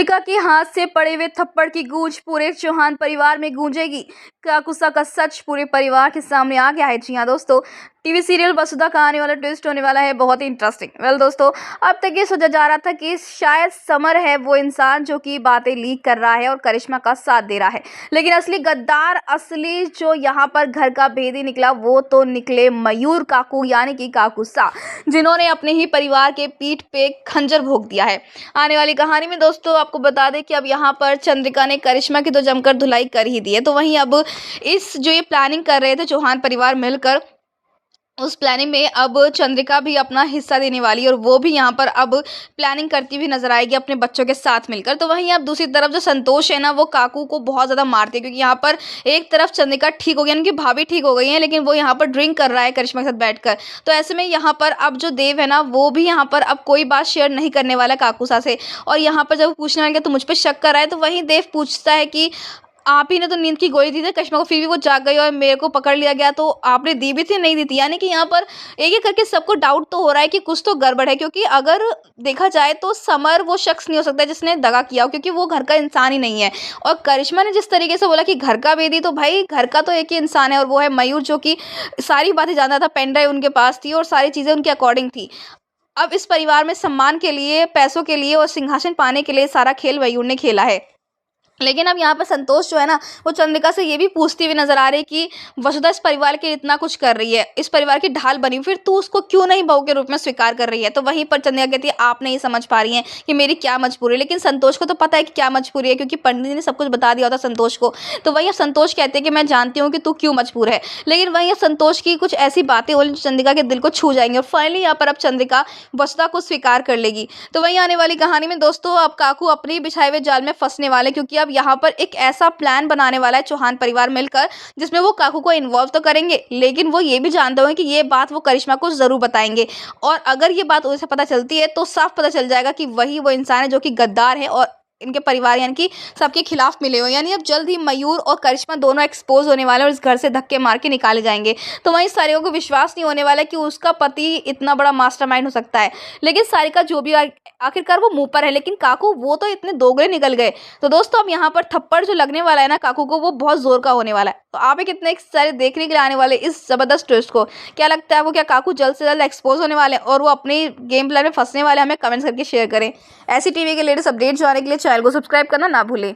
चंद्रिका के हाथ से पड़े हुए थप्पड़ की गूंज पूरे चौहान परिवार में गूंजेगी। काकुसा का सच पूरे परिवार के सामने आ गया है। जी हाँ दोस्तों, टीवी सीरियल वसुधा का आने वाला ट्विस्ट होने वाला है बहुत ही इंटरेस्टिंग। दोस्तों, अब तक ये सोचा जा रहा था कि शायद समर है वो इंसान जो कि बातें लीक कर रहा है और करिश्मा का साथ दे रहा है, लेकिन असली गद्दार, असली जो यहाँ पर घर का भेदी निकला वो तो निकले मयूर काकू यानी कि काकुसा, जिन्होंने अपने ही परिवार के पीठ पे खंजर भोंक दिया है। आने वाली कहानी में दोस्तों आपको बता दें कि अब यहाँ पर चंद्रिका ने करिश्मा की तो जमकर धुलाई कर ही दी है, तो वहीं अब इस जो ये प्लानिंग कर रहे थे चौहान परिवार मिलकर, उस प्लानिंग में अब चंद्रिका भी अपना हिस्सा देने वाली है और वो भी यहाँ पर अब प्लानिंग करती हुई नजर आएगी अपने बच्चों के साथ मिलकर। तो वहीं अब दूसरी तरफ जो संतोष है ना, वो काकू को बहुत ज़्यादा मारती है, क्योंकि यहाँ पर एक तरफ चंद्रिका ठीक हो गई, उनकी भाभी ठीक हो गई है, लेकिन वो यहाँ पर ड्रिंक कर रहा है करिश्मा के साथ बैठकर। तो ऐसे में यहाँ पर अब जो देव है ना, वो भी यहाँ पर अब कोई बात शेयर नहीं करने वाला काकू सा से। और यहाँ पर जब वो पूछने लगे तो मुझ पर शक कर रहा है, तो वहीं देव पूछता है कि आप ही ने तो नींद की गोली दी थी करिश्मा को, फिर भी वो जाग गई और मेरे को पकड़ लिया गया, तो आपने दी भी थी नहीं दी थी। यानी कि यहाँ पर एक एक करके सबको डाउट तो हो रहा है कि कुछ तो गड़बड़ है, क्योंकि अगर देखा जाए तो समर वो शख्स नहीं हो सकता जिसने दगा किया हो, क्योंकि वो घर का इंसान ही नहीं है। और करिश्मा ने जिस तरीके से बोला कि घर का भेदी, तो भाई घर का तो एक ही इंसान है और वो है मयूर, जो कि सारी बातें जानता था, पेन ड्राइव उनके पास थी और सारी चीज़ें उनके अकॉर्डिंग थी। अब इस परिवार में सम्मान के लिए, पैसों के लिए और सिंहासन पाने के लिए सारा खेल मयूर ने खेला है। लेकिन अब यहाँ पर संतोष जो है ना, वो चंद्रिका से ये भी पूछती हुई नजर आ रही है कि वसुधा इस परिवार के लिए इतना कुछ कर रही है, इस परिवार की ढाल बनी, फिर तू उसको क्यों नहीं बहू के रूप में स्वीकार कर रही है। तो वहीं पर चंद्रिका कहती है आप नहीं समझ पा रही हैं कि मेरी क्या मजबूरी है। लेकिन संतोष को तो पता है कि क्या मजबूरी है, क्योंकि पंडित जी ने सब कुछ बता दिया होता संतोष को। तो वहीं अब संतोष कहते हैं कि मैं जानती हूँ कि तू क्यों मजबूर है, लेकिन वहीं अब संतोष की कुछ ऐसी बातें बोली चंद्रिका के दिल को छू जाएंगी और फाइनली यहाँ पर अब चंद्रिका वसुधा को स्वीकार कर लेगी। तो वहीं आने वाली कहानी में दोस्तों अब काकू अपने बिछाए हुए जाल में फंसने वाले, क्योंकि अब यहाँ पर एक ऐसा प्लान बनाने वाला है चौहान परिवार मिलकर, जिसमें वो काकू को इन्वॉल्व तो करेंगे, लेकिन वो ये भी जानते होंगे कि ये बात वो करिश्मा को जरूर बताएंगे। और अगर ये बात उसे पता चलती है तो साफ पता चल जाएगा कि वही वो इंसान है जो कि गद्दार है और इनके परिवार यानी कि सबके खिलाफ मिले हुए। यानी अब जल्द ही मयूर और करिश्मा दोनों एक्सपोज होने वाले और इस घर से धक्के मार के निकाले जाएंगे। तो वहीं सारिका को विश्वास नहीं होने वाला है कि उसका पति इतना बड़ा मास्टरमाइंड हो सकता है। लेकिन सारिका जो भी आखिरकार वो मुंह पर है, लेकिन काकू वो तो इतने दोगले निकल गए। तो दोस्तों अब यहाँ पर थप्पड़ जो लगने वाला है ना काकू को, वो बहुत जोर का होने वाला है। तो आप एक कितने सारे देखने के लिए आने वाले इस जबरदस्त ट्विस्ट को, क्या लगता है वो क्या काकू जल्द से जल्द एक्सपोज होने वाले और वो अपने गेम प्लान में फंसने वाले? हमें कमेंट्स करके शेयर करें। ऐसी टीवी के लेटेस्ट अपडेट जानने के लिए चैनल को सब्सक्राइब करना ना भूलें।